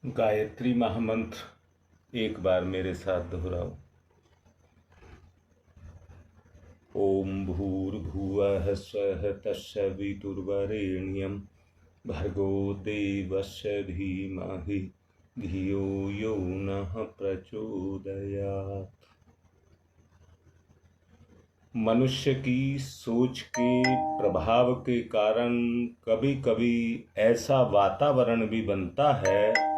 गायत्री महामंत्र एक बार मेरे साथ दोहराओ। ओम भूर्भुवः स्वः तत्सवितुर्वरेण्यं भर्गो देवस्य धीमहि धियो यो नः प्रचोदयात्। मनुष्य की सोच के प्रभाव के कारण कभी कभी ऐसा वातावरण भी बनता है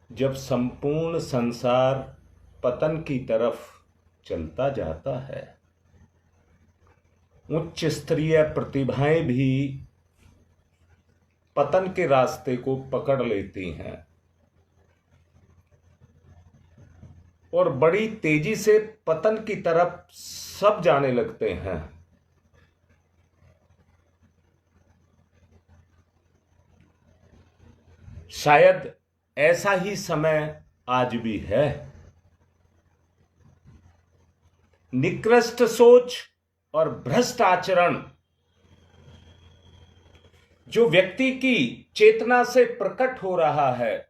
जब संपूर्ण संसार पतन की तरफ चलता जाता है। उच्च स्तरीय प्रतिभाएं भी पतन के रास्ते को पकड़ लेती हैं और बड़ी तेजी से पतन की तरफ सब जाने लगते हैं। शायद ऐसा ही समय आज भी है। निकृष्ट सोच और भ्रष्ट आचरण जो व्यक्ति की चेतना से प्रकट हो रहा है,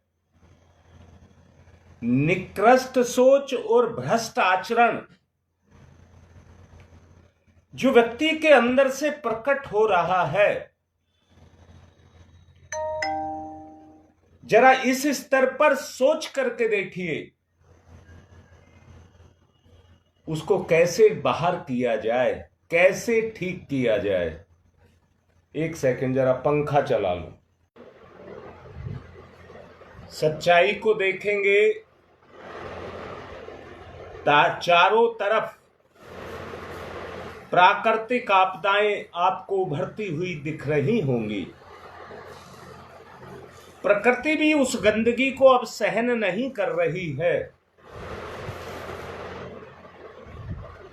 निकृष्ट सोच और भ्रष्ट आचरण जो व्यक्ति के अंदर से प्रकट हो रहा है, जरा इस स्तर पर सोच करके देखिए उसको कैसे बाहर किया जाए, कैसे ठीक किया जाए। एक सेकंड जरा पंखा चला लो। सच्चाई को देखेंगे चारों तरफ प्राकृतिक आपदाएं आपको उभरती हुई दिख रही होंगी। प्रकृति भी उस गंदगी को अब सहन नहीं कर रही है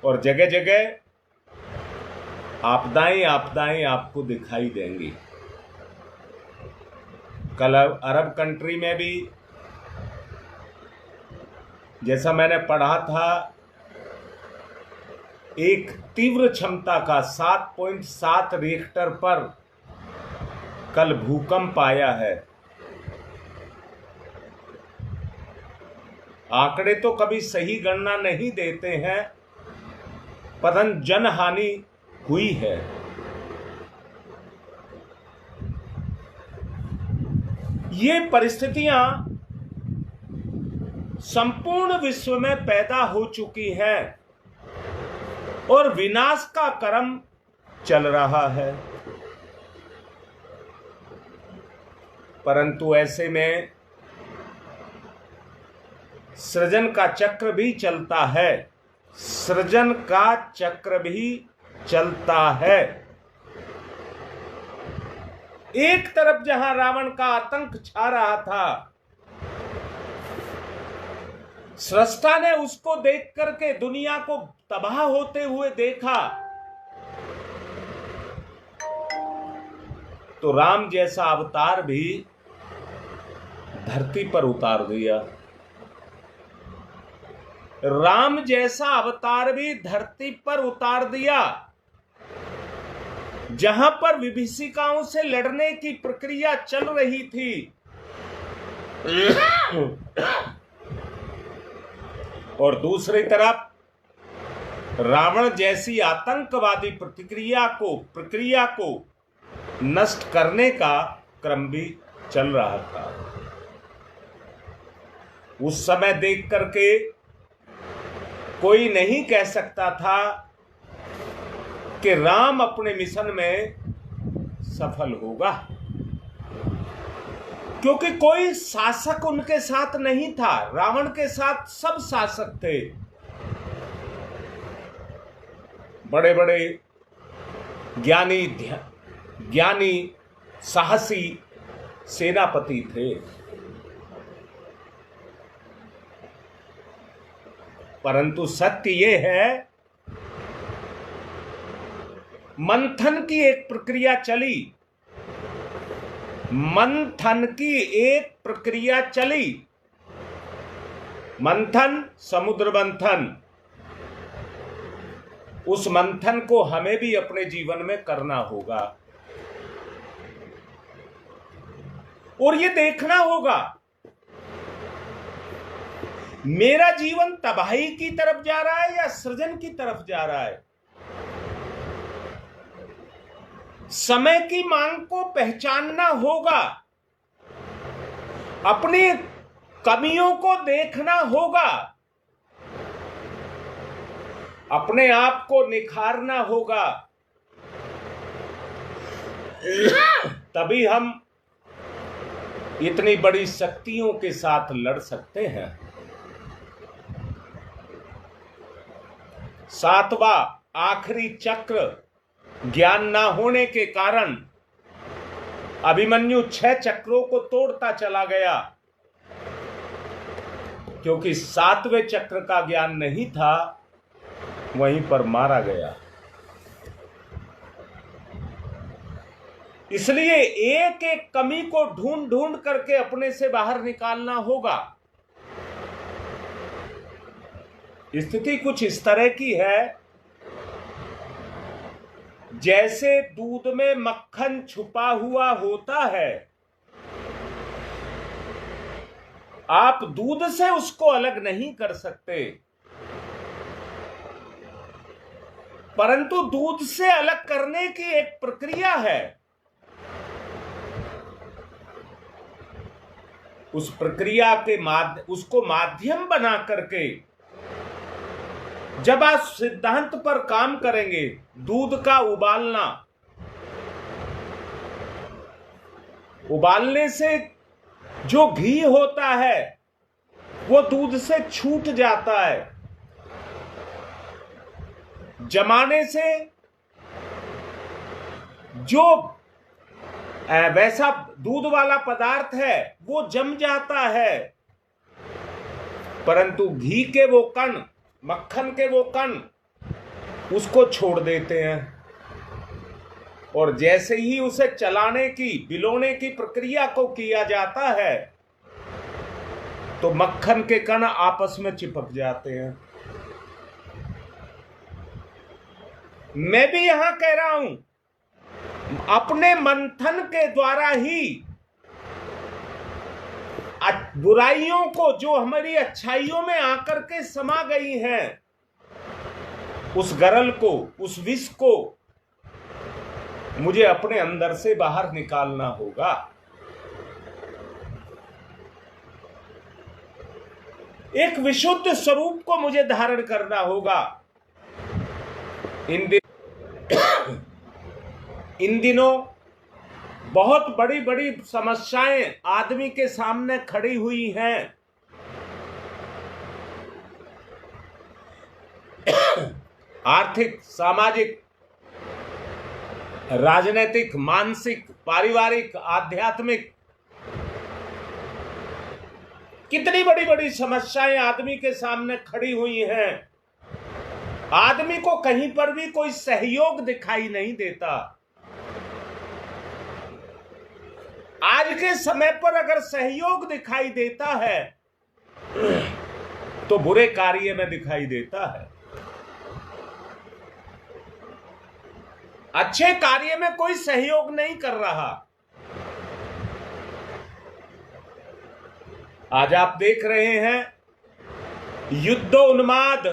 और जगह जगह आपदाएं आपको दिखाई देंगी। कल अरब कंट्री में भी जैसा मैंने पढ़ा था, एक तीव्र क्षमता का 7.7 रिक्टर पर कल भूकंप आया है। आंकड़े तो कभी सही गणना नहीं देते हैं, परंतु जनहानि हुई है। ये परिस्थितियां संपूर्ण विश्व में पैदा हो चुकी हैं और विनाश का क्रम चल रहा है। परंतु ऐसे में सृजन का चक्र भी चलता है, सृजन का चक्र भी चलता है। एक तरफ जहां रावण का आतंक छा रहा था, सृष्टा ने उसको देख करके दुनिया को तबाह होते हुए देखा, तो राम जैसा अवतार भी धरती पर उतार दिया। राम जैसा अवतार भी धरती पर उतार दिया। जहां पर विभीषिकाओं से लड़ने की प्रक्रिया चल रही थी और दूसरी तरफ रावण जैसी आतंकवादी प्रक्रिया को नष्ट करने का क्रम भी चल रहा था। उस समय देख करके कोई नहीं कह सकता था कि राम अपने मिशन में सफल होगा, क्योंकि कोई शासक उनके साथ नहीं था। रावण के साथ सब शासक थे, बड़े बड़े ज्ञानी साहसी सेनापति थे। परंतु सत्य ये है, मंथन की एक प्रक्रिया चली, मंथन समुद्र मंथन। उस मंथन को हमें भी अपने जीवन में करना होगा। और ये देखना होगा मेरा जीवन तबाही की तरफ जा रहा है या सृजन की तरफ जा रहा है। समय की मांग को पहचानना होगा, अपनी कमियों को देखना होगा, अपने आप को निखारना होगा, तभी हम इतनी बड़ी शक्तियों के साथ लड़ सकते हैं। सातवां आखिरी चक्र ज्ञान ना होने के कारण अभिमन्यु 6 चक्रों को तोड़ता चला गया, क्योंकि 7वें चक्र का ज्ञान नहीं था, वहीं पर मारा गया। इसलिए एक एक कमी को ढूंढ ढूंढ करके अपने से बाहर निकालना होगा। स्थिति कुछ इस तरह की है जैसे दूध में मक्खन छुपा हुआ होता है। आप दूध से उसको अलग नहीं कर सकते, परंतु दूध से अलग करने की एक प्रक्रिया है। उस प्रक्रिया के उसको माध्यम बना करके जब आप सिद्धांत पर काम करेंगे, दूध का उबालने से जो घी होता है वो दूध से छूट जाता है, जमाने से जो वैसा दूध वाला पदार्थ है वो जम जाता है, परंतु घी के वो कण, मक्खन के वो कण उसको छोड़ देते हैं। और जैसे ही उसे चलाने की, बिलोने की प्रक्रिया को किया जाता है तो मक्खन के कण आपस में चिपक जाते हैं। मैं भी यहां कह रहा हूं, अपने मंथन के द्वारा ही बुराइयों को जो हमारी अच्छाइयों में आकर के समा गई हैं, उस गरल को, उस विष को मुझे अपने अंदर से बाहर निकालना होगा। एक विशुद्ध स्वरूप को मुझे धारण करना होगा। इन दिनों बहुत बड़ी बड़ी समस्याएं आदमी के सामने खड़ी हुई हैं। आर्थिक, सामाजिक, राजनीतिक, मानसिक, पारिवारिक, आध्यात्मिक, कितनी बड़ी बड़ी समस्याएं आदमी के सामने खड़ी हुई हैं। आदमी को कहीं पर भी कोई सहयोग दिखाई नहीं देता। आज के समय पर अगर सहयोग दिखाई देता है तो बुरे कार्य में दिखाई देता है, अच्छे कार्य में कोई सहयोग नहीं कर रहा। आज आप देख रहे हैं युद्धोन्माद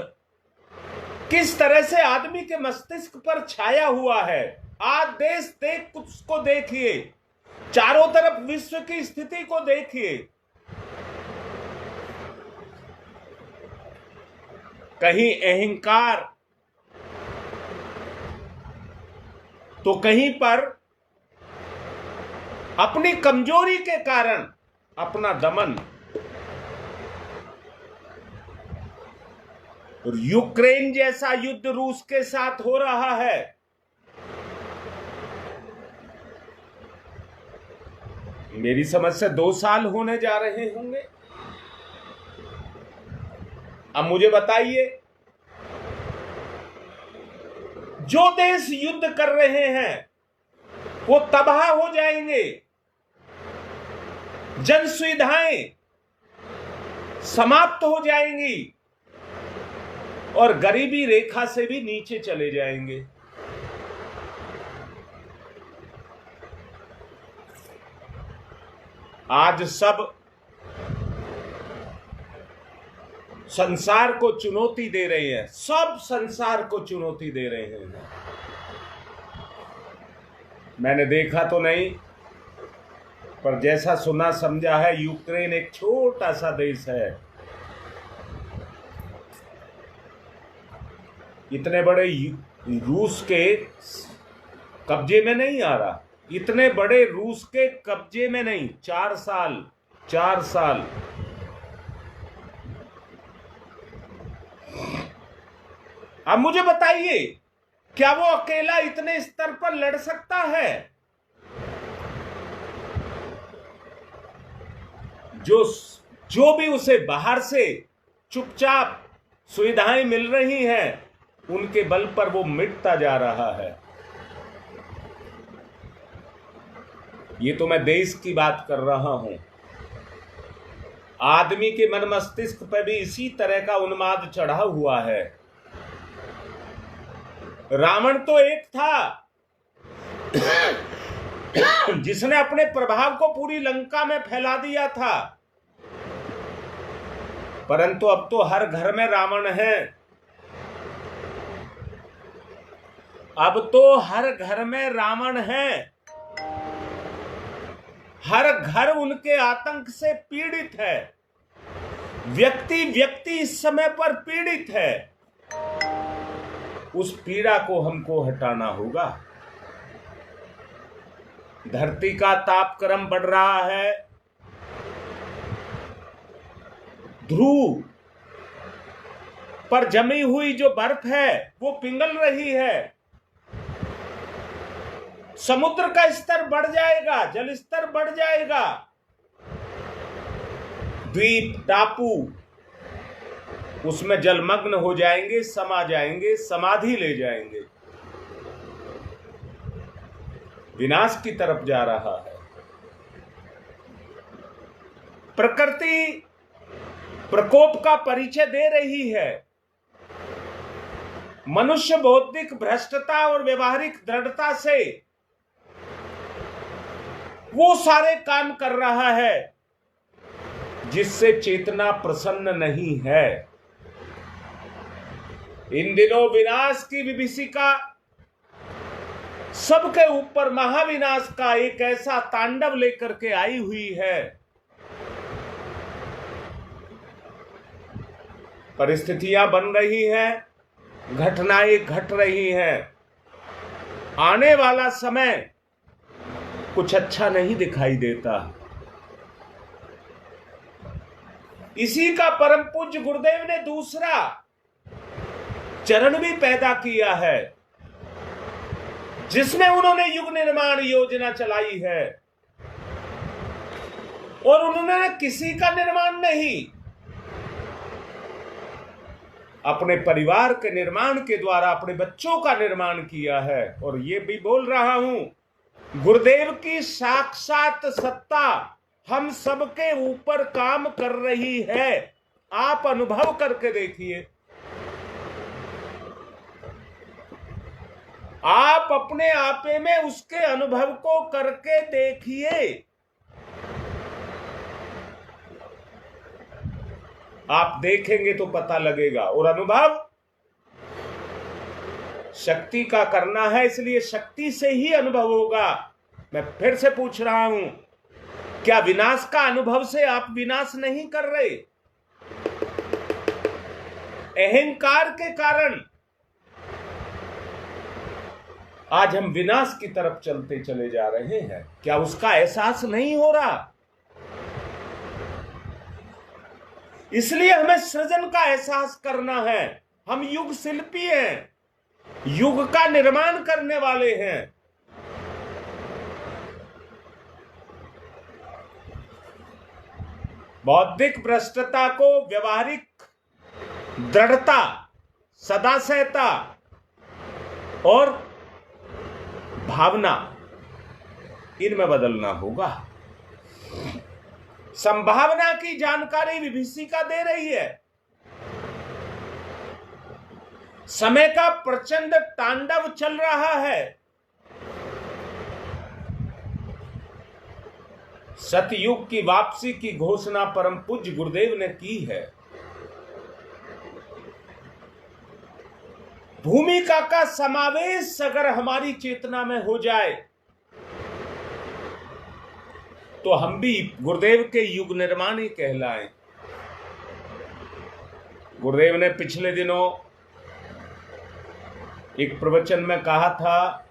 किस तरह से आदमी के मस्तिष्क पर छाया हुआ है। आज देश देख उसको देखिए, चारों तरफ विश्व की स्थिति को देखिए। कहीं अहंकार तो कहीं पर अपनी कमजोरी के कारण अपना दमन। यूक्रेन जैसा युद्ध रूस के साथ हो रहा है। मेरी समझ से 2 साल होने जा रहे होंगे। अब मुझे बताइए, जो देश युद्ध कर रहे हैं वो तबाह हो जाएंगे, जन सुविधाएं समाप्त हो जाएंगी और गरीबी रेखा से भी नीचे चले जाएंगे। आज सब संसार को चुनौती दे रहे हैं, सब संसार को चुनौती दे रहे हैं। मैंने देखा तो नहीं, पर जैसा सुना समझा है, यूक्रेन एक छोटा सा देश है, इतने बड़े रूस के कब्जे में नहीं आ रहा, इतने बड़े रूस के कब्जे में नहीं। 4 साल अब मुझे बताइए, क्या वो अकेला इतने स्तर पर लड़ सकता है? जो भी उसे बाहर से चुपचाप सुविधाएं मिल रही हैं, उनके बल पर वो मिटता जा रहा है। ये तो मैं देश की बात कर रहा हूं। आदमी के मन मस्तिष्क पर भी इसी तरह का उन्माद चढ़ा हुआ है। रावण तो एक था जिसने अपने प्रभाव को पूरी लंका में फैला दिया था, परंतु अब तो हर घर में रावण है। अब तो हर घर में रावण है। हर घर उनके आतंक से पीड़ित है। व्यक्ति इस समय पर पीड़ित है। उस पीड़ा को हमको हटाना होगा। धरती का तापक्रम बढ़ रहा है। ध्रुव पर जमी हुई जो बर्फ है वो पिघल रही है। समुद्र का स्तर बढ़ जाएगा, जल स्तर बढ़ जाएगा। द्वीप टापू उसमें जलमग्न हो जाएंगे, समा जाएंगे, समाधि ले जाएंगे। विनाश की तरफ जा रहा है। प्रकृति प्रकोप का परिचय दे रही है। मनुष्य बौद्धिक भ्रष्टता और व्यवहारिक दृढ़ता से वो सारे काम कर रहा है जिससे चेतना प्रसन्न नहीं है। इन दिनों विनाश की विभीषिका सबके ऊपर महाविनाश का एक ऐसा तांडव लेकर के आई हुई है। परिस्थितियां बन रही हैं, घटनाएं घट रही हैं। आने वाला समय कुछ अच्छा नहीं दिखाई देता। इसी का परम पूज्य गुरुदेव ने दूसरा चरण भी पैदा किया है, जिसमें उन्होंने युग निर्माण योजना चलाई है। और उन्होंने किसी का निर्माण नहीं, अपने परिवार के निर्माण के द्वारा अपने बच्चों का निर्माण किया है। और ये भी बोल रहा हूं, गुरुदेव की साक्षात सत्ता हम सबके ऊपर काम कर रही है। आप अनुभव करके देखिए। आप अपने आपे में उसके अनुभव को करके देखिए। आप देखेंगे तो पता लगेगा। और अनुभव शक्ति का करना है, इसलिए शक्ति से ही अनुभव होगा। मैं फिर से पूछ रहा हूं, क्या विनाश का अनुभव से आप विनाश नहीं कर रहे? अहंकार के कारण आज हम विनाश की तरफ चलते चले जा रहे हैं। क्या उसका एहसास नहीं हो रहा? इसलिए हमें सृजन का एहसास करना है। हम युग शिल्पी हैं, युग का निर्माण करने वाले हैं। बौद्धिक भ्रष्टता को व्यवहारिक दृढ़ता, सदाशयता और भावना, इनमें बदलना होगा। संभावना की जानकारी विभीषिका दे रही है। समय का प्रचंड तांडव चल रहा है। सतयुग की वापसी की घोषणा परम पूज्य गुरुदेव ने की है। भूमिका का समावेश अगर हमारी चेतना में हो जाए तो हम भी गुरुदेव के युग निर्माणी कहलाएं। गुरुदेव ने पिछले दिनों एक प्रवचन में कहा था,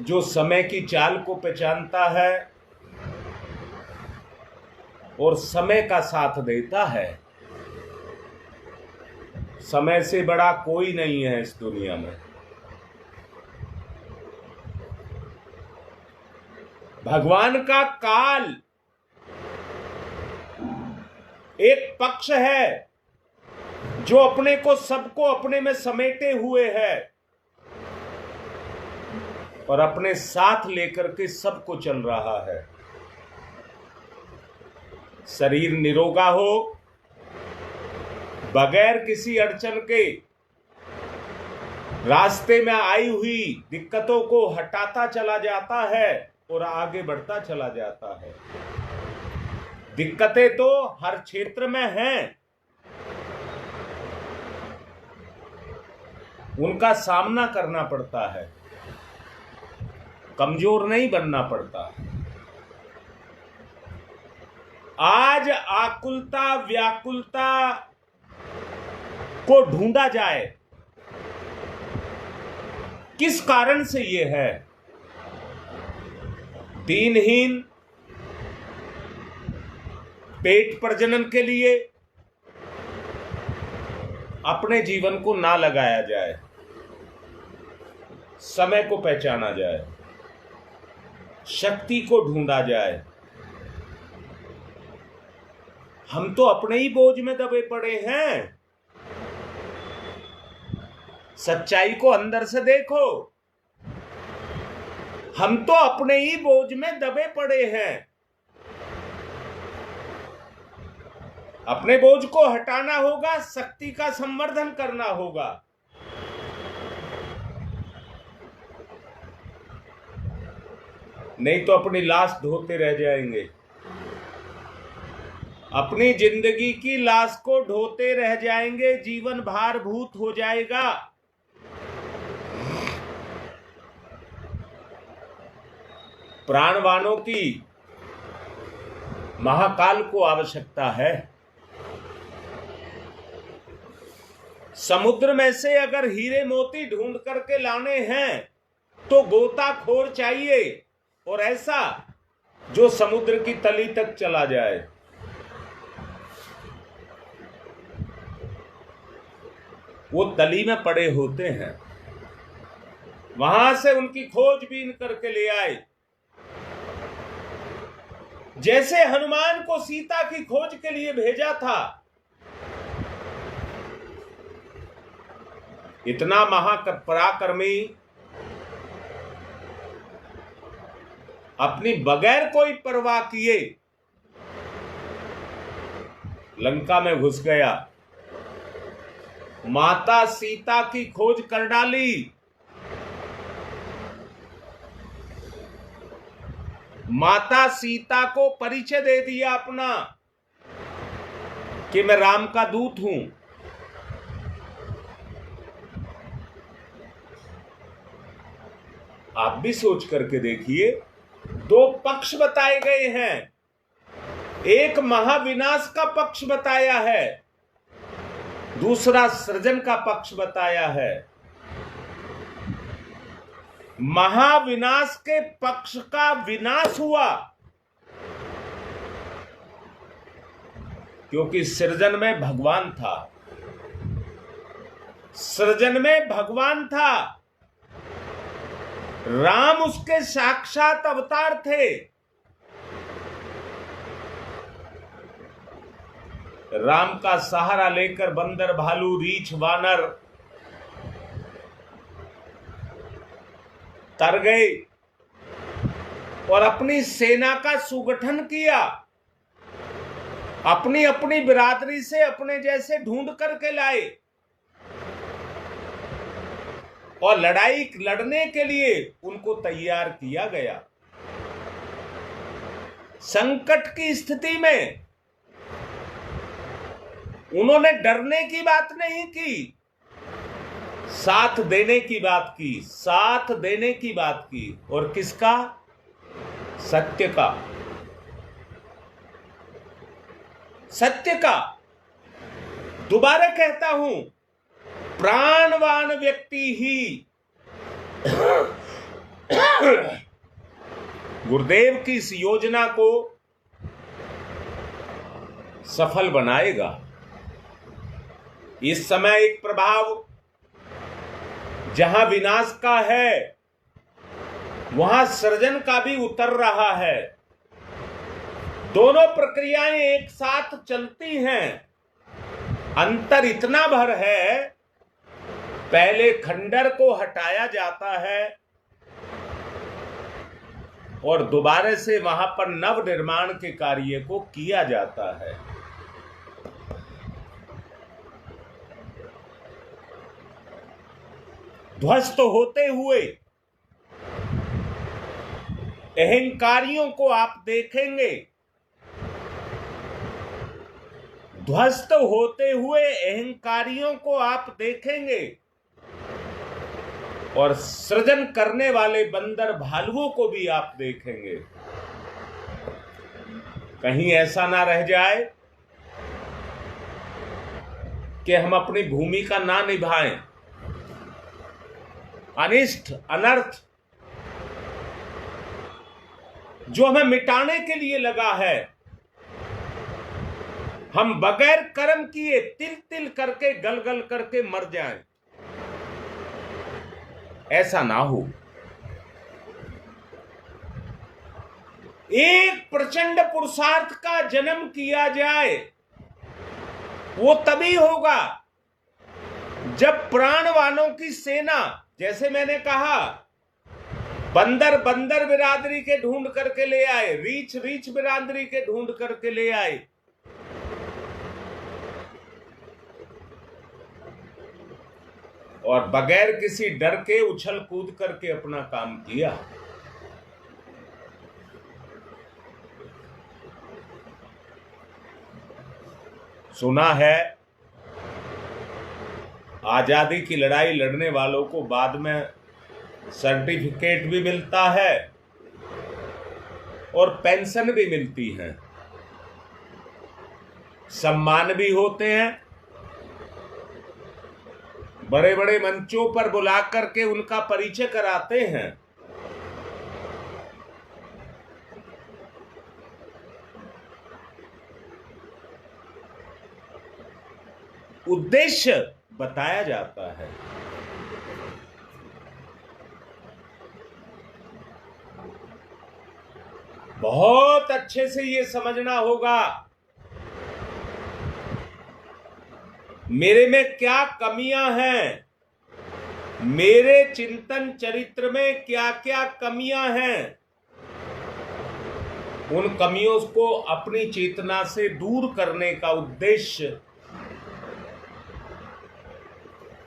जो समय की चाल को पहचानता है और समय का साथ देता है, समय से बड़ा कोई नहीं है इस दुनिया में। भगवान का काल एक पक्ष है जो अपने को सबको अपने में समेटे हुए है और अपने साथ लेकर के सबको चल रहा है। शरीर निरोगा हो, बगैर किसी अड़चन के रास्ते में आई हुई दिक्कतों को हटाता चला जाता है और आगे बढ़ता चला जाता है। दिक्कतें तो हर क्षेत्र में हैं, उनका सामना करना पड़ता है, कमजोर नहीं बनना पड़ता। आज आकुलता व्याकुलता को ढूंढा जाए, किस कारण से ये है। दीनहीन पेट प्रजनन के लिए अपने जीवन को ना लगाया जाए, समय को पहचाना जाए, शक्ति को ढूंढा जाए। हम तो अपने ही बोझ में दबे पड़े हैं। सच्चाई को अंदर से देखो, हम तो अपने ही बोझ में दबे पड़े हैं। अपने बोझ को हटाना होगा, शक्ति का संवर्धन करना होगा। नहीं तो अपनी लाश धोते रह जाएंगे, अपनी जिंदगी की लाश को ढोते रह जाएंगे, जीवन भारभूत हो जाएगा। प्राणवानों की महाकाल को आवश्यकता है। समुद्र में से अगर हीरे मोती ढूंढ करके लाने हैं तो गोताखोर चाहिए, और ऐसा जो समुद्र की तली तक चला जाए। वो तली में पड़े होते हैं, वहां से उनकी खोजबीन करके ले आए। जैसे हनुमान को सीता की खोज के लिए भेजा था, इतना महापराक्रमी अपनी बगैर कोई परवाह किए लंका में घुस गया, माता सीता की खोज कर डाली। माता सीता को परिचय दे दिया अपना कि मैं राम का दूत हूं। आप भी सोच करके देखिए, दो पक्ष बताए गए हैं। एक महाविनाश का पक्ष बताया है, दूसरा सृजन का पक्ष बताया है। महाविनाश के पक्ष का विनाश हुआ क्योंकि सृजन में भगवान था। सृजन में भगवान था, राम उसके साक्षात अवतार थे। राम का सहारा लेकर बंदर, भालू, रीछ, वानर तर गए और अपनी सेना का सुगठन किया। अपनी अपनी बिरादरी से अपने जैसे ढूंढ करके लाए और लड़ाई लड़ने के लिए उनको तैयार किया गया। संकट की स्थिति में उन्होंने डरने की बात नहीं की, साथ देने की बात की, साथ देने की बात की। और किसका? सत्य का, सत्य का। दोबारा कहता हूं, प्राणवान व्यक्ति ही गुरुदेव की इस योजना को सफल बनाएगा। इस समय एक प्रभाव जहां विनाश का है वहां सृजन का भी उतर रहा है। दोनों प्रक्रियाएं एक साथ चलती हैं। अंतर इतना भर है, पहले खंडर को हटाया जाता है और दोबारा से वहां पर नव निर्माण के कार्य को किया जाता है। ध्वस्त होते हुए अहंकारियों को आप देखेंगे, ध्वस्त होते हुए अहंकारियों को आप देखेंगे और सृजन करने वाले बंदर भालुओं को भी आप देखेंगे। कहीं ऐसा ना रह जाए कि हम अपनी भूमिका ना निभाएं। अनिष्ट, अनर्थ जो हमें मिटाने के लिए लगा है, हम बगैर कर्म किए तिल तिल करके, गल गल करके मर जाएं। ऐसा ना हो। एक प्रचंड पुरुषार्थ का जन्म किया जाए, वो तभी होगा जब प्राणवानों की सेना, जैसे मैंने कहा, बंदर बंदर बिरादरी के ढूंढ करके ले आए, रीछ रीछ बिरादरी के ढूंढ करके ले आए। और बगैर किसी डर के उछल कूद करके अपना काम किया। सुना है आजादी की लड़ाई लड़ने वालों को बाद में सर्टिफिकेट भी मिलता है और पेंशन भी मिलती है, सम्मान भी होते हैं। बड़े बड़े मंचों पर बुला करके उनका परिचय कराते हैं। उद्देश्य बताया जाता है। बहुत अच्छे से ये समझना होगा मेरे में क्या कमियां हैं, मेरे चिंतन चरित्र में क्या क्या कमियां हैं। उन कमियों को अपनी चेतना से दूर करने का उद्देश्य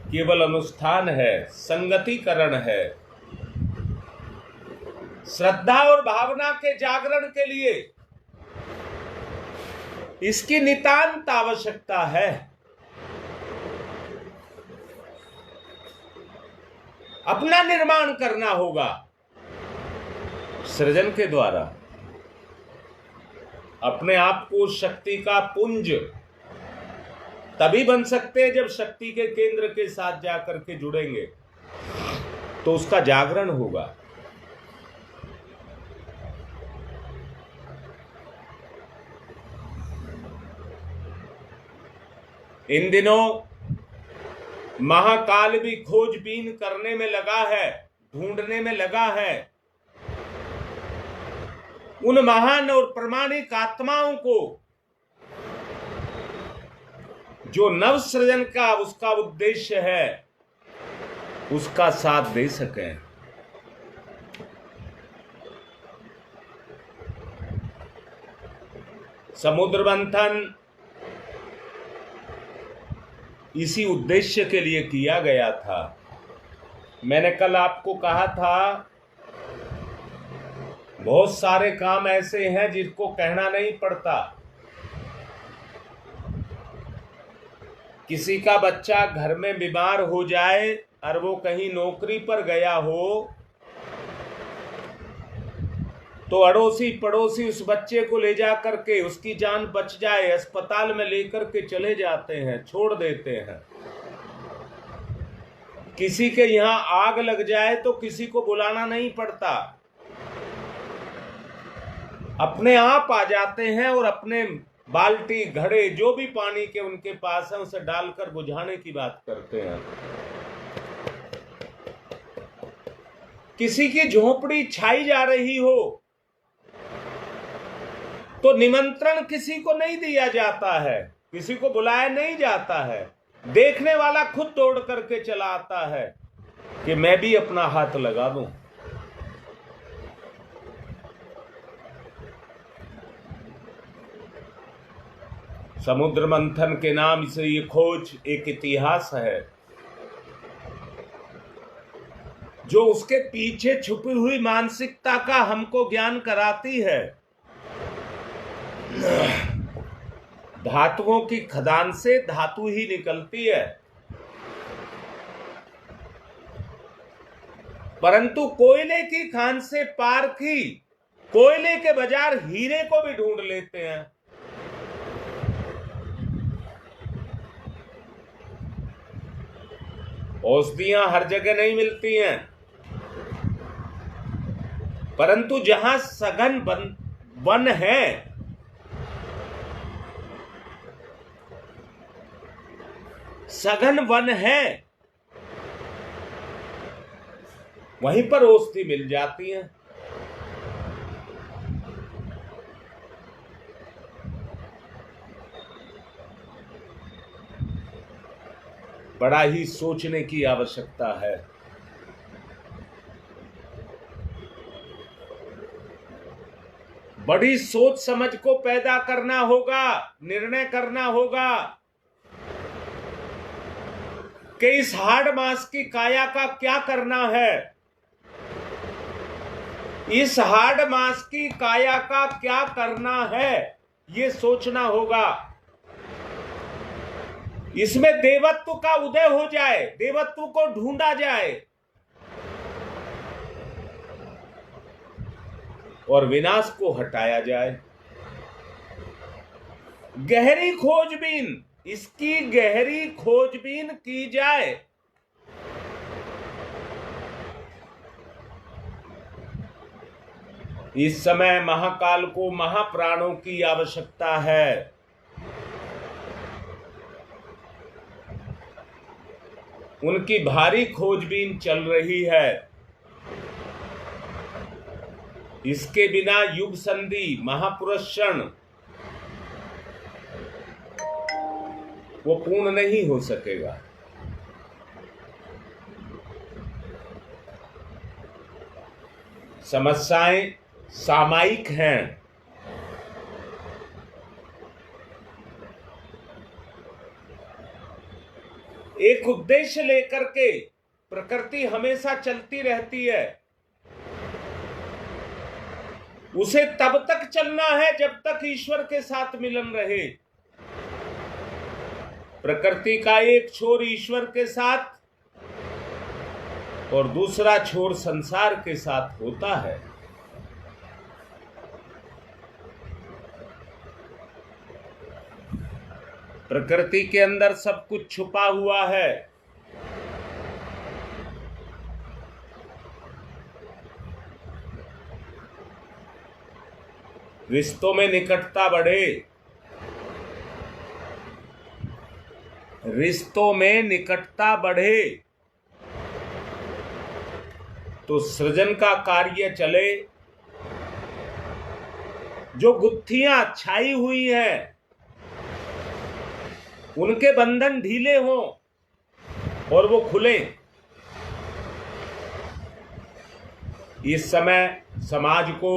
केवल अनुष्ठान है, संगतिकरण है, श्रद्धा और भावना के जागरण के लिए इसकी नितांत आवश्यकता है। अपना निर्माण करना होगा सृजन के द्वारा। अपने आप को शक्ति का पुंज तभी बन सकते हैं जब शक्ति के केंद्र के साथ जाकर के जुड़ेंगे तो उसका जागरण होगा। इन दिनों महाकाल भी खोजबीन करने में लगा है, ढूंढने में लगा है उन महान और प्रमाणिक आत्माओं को जो नव सृजन का उसका उद्देश्य है, उसका साथ दे सकें। समुद्र मंथन इसी उद्देश्य के लिए किया गया था। मैंने कल आपको कहा था बहुत सारे काम ऐसे हैं जिनको कहना नहीं पड़ता। किसी का बच्चा घर में बीमार हो जाए और वो कहीं नौकरी पर गया हो तो अड़ोसी पड़ोसी उस बच्चे को ले जा करके, उसकी जान बच जाए, अस्पताल में लेकर के चले जाते हैं, छोड़ देते हैं। किसी के यहां आग लग जाए तो किसी को बुलाना नहीं पड़ता, अपने आप आ जाते हैं और अपने बाल्टी घड़े जो भी पानी के उनके पास है उसे डालकर बुझाने की बात करते हैं। किसी की झोपड़ी छाई जा रही हो तो निमंत्रण किसी को नहीं दिया जाता है, किसी को बुलाया नहीं जाता है, देखने वाला खुद दौड़ करके चला आता है कि मैं भी अपना हाथ लगा दूं। समुद्र मंथन के नाम से ये खोज एक इतिहास है जो उसके पीछे छुपी हुई मानसिकता का हमको ज्ञान कराती है। धातुओं की खदान से धातु ही निकलती है, परंतु कोयले की खान से पार की कोयले के बाजार हीरे को भी ढूंढ लेते हैं। औषधियां हर जगह नहीं मिलती हैं, परंतु जहां सघन वन है, सघन वन है, वहीं पर औषधि मिल जाती है। बड़ा ही सोचने की आवश्यकता है। बड़ी सोच समझ को पैदा करना होगा, निर्णय करना होगा कि इस हाड़ मास की काया का क्या करना है, इस हाड़ मास की काया का क्या करना है, ये सोचना होगा। इसमें देवत्व का उदय हो जाए, देवत्व को ढूंढा जाए और विनाश को हटाया जाए। गहरी खोजबीन, इसकी गहरी खोजबीन की जाए। इस समय महाकाल को महाप्राणों की आवश्यकता है। उनकी भारी खोजबीन चल रही है। इसके बिना युग संधि, महापुरुष क्षण वो पूर्ण नहीं हो सकेगा। समस्याएं सामयिक हैं, एक उद्देश्य लेकर के प्रकृति हमेशा चलती रहती है। उसे तब तक चलना है जब तक ईश्वर के साथ मिलन रहे। प्रकृति का एक छोर ईश्वर के साथ और दूसरा छोर संसार के साथ होता है। प्रकृति के अंदर सब कुछ छुपा हुआ है। रिश्तों में निकटता बढ़े, रिश्तों में निकटता बढ़े तो सृजन का कार्य चले। जो गुत्थियां छाई हुई हैं उनके बंधन ढीले हों और वो खुले। इस समय समाज को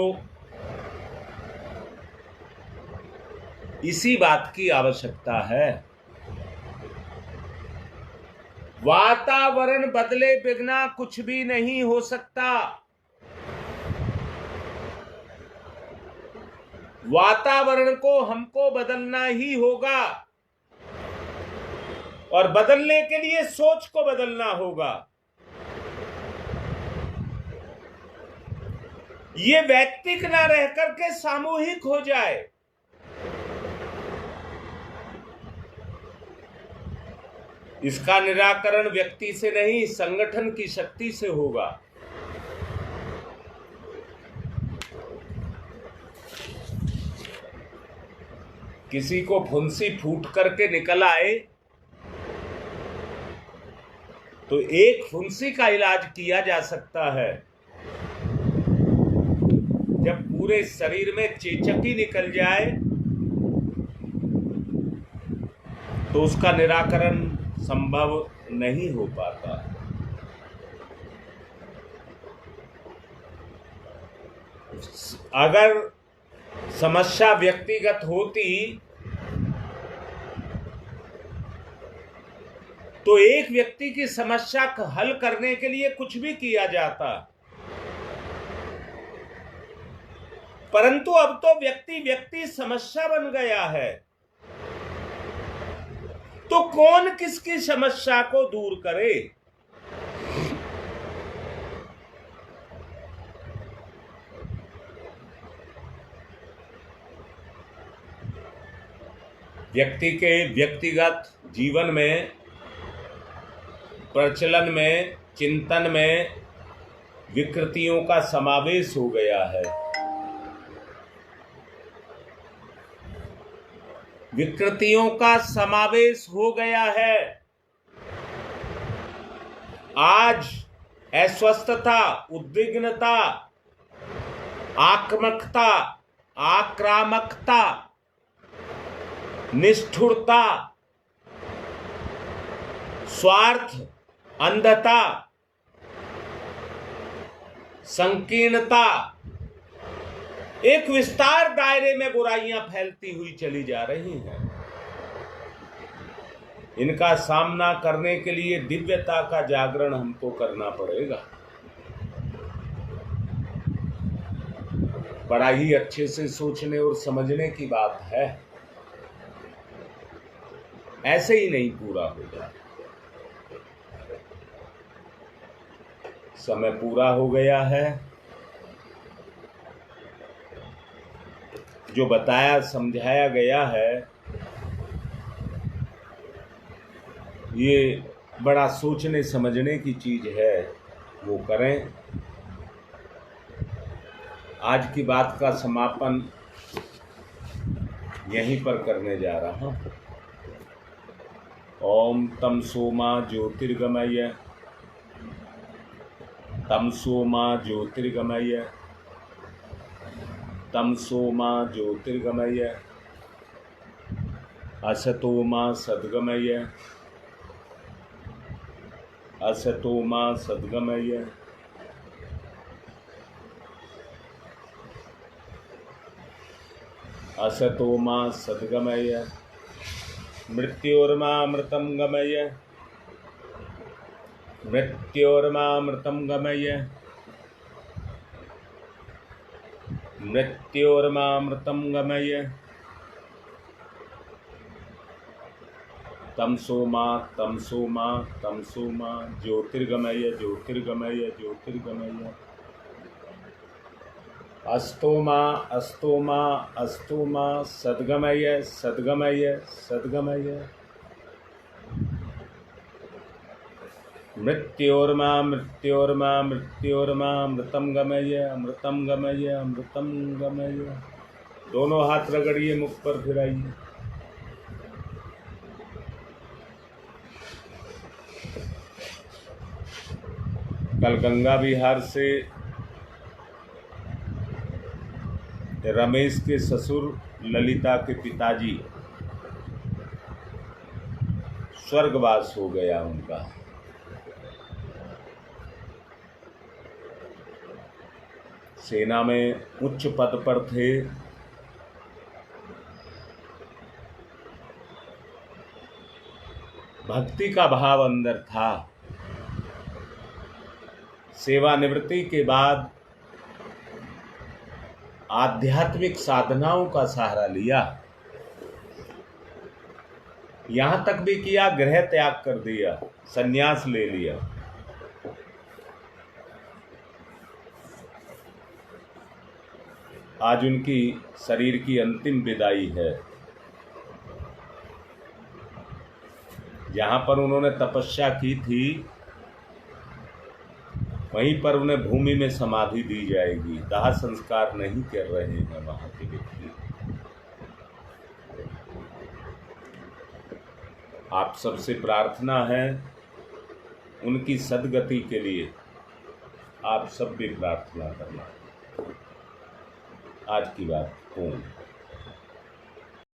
इसी बात की आवश्यकता है। वातावरण बदले बिना कुछ भी नहीं हो सकता। वातावरण को हमको बदलना ही होगा और बदलने के लिए सोच को बदलना होगा। ये वैयक्तिक ना रह करके सामूहिक हो जाए। इसका निराकरण व्यक्ति से नहीं, संगठन की शक्ति से होगा। किसी को फुंसी फूट करके निकल आए तो एक फुंसी का इलाज किया जा सकता है। जब पूरे शरीर में चेचक ही निकल जाए तो उसका निराकरण संभव नहीं हो पाता। अगर समस्या व्यक्तिगत होती तो एक व्यक्ति की समस्या हल करने के लिए कुछ भी किया जाता, परंतु अब तो व्यक्ति व्यक्ति समस्या बन गया है। तो कौन किसकी समस्या को दूर करे? व्यक्ति के व्यक्तिगत जीवन में, प्रचलन में, चिंतन में विकृतियों का समावेश हो गया है। विकृतियों का समावेश हो गया है। आज अस्वस्थता, उद्विग्नता, आक्रामकता, निष्ठुरता, स्वार्थ, अंधता, संकीर्णता, एक विस्तार दायरे में बुराइयां फैलती हुई चली जा रही हैं। इनका सामना करने के लिए दिव्यता का जागरण हमको करना पड़ेगा। बड़ा ही अच्छे से सोचने और समझने की बात है। ऐसे ही नहीं पूरा होगा। समय पूरा हो गया है। जो बताया समझाया गया है ये बड़ा सोचने समझने की चीज है, वो करें। आज की बात का समापन यहीं पर करने जा रहा हूं। ओम तमसो मा ज्योतिर्गमय, तमसो मा ज्योतिर्गमय, तमसो मा ज्योतिर्गमय, असतो मा सद्गमय, असतो मा सद्गमय, असतो मा सद्गमय, मृत्योर्मामृतं गमय, मृत्योर्मामृतं गमय, मृत्योर्मामृतं गमय, तमसो मा तमसो मा तमसो मा ज्योतिर्गमय ज्योतिर्गमय ज्योतिर्गमय, अस्तो मा अस्तो मा अस्तो मा सद्गमय सद्गमय सद्गमय, मृत्योर्मा मृत्योर्मा मृत्योर्मा अमृतं गमय अमृतं गमय अमृतं गमय। दोनों हाथ रगड़िए, मुख पर फिराइए। कल गंगा विहार से रमेश के ससुर ललिता के पिताजी स्वर्गवास हो गया उनका। सेना में उच्च पद पर थे। भक्ति का भाव अंदर था। सेवानिवृत्ति के बाद आध्यात्मिक साधनाओं का सहारा लिया, यहां तक भी किया गृह त्याग कर दिया, संन्यास ले लिया। आज उनकी शरीर की अंतिम विदाई है। जहां पर उन्होंने तपस्या की थी वहीं पर उन्हें भूमि में समाधि दी जाएगी। दाह संस्कार नहीं कर रहे हैं वहां के व्यक्ति। आप सबसे प्रार्थना है उनकी सद्गति के लिए आप सब भी प्रार्थना करना। आज की बात। ओम।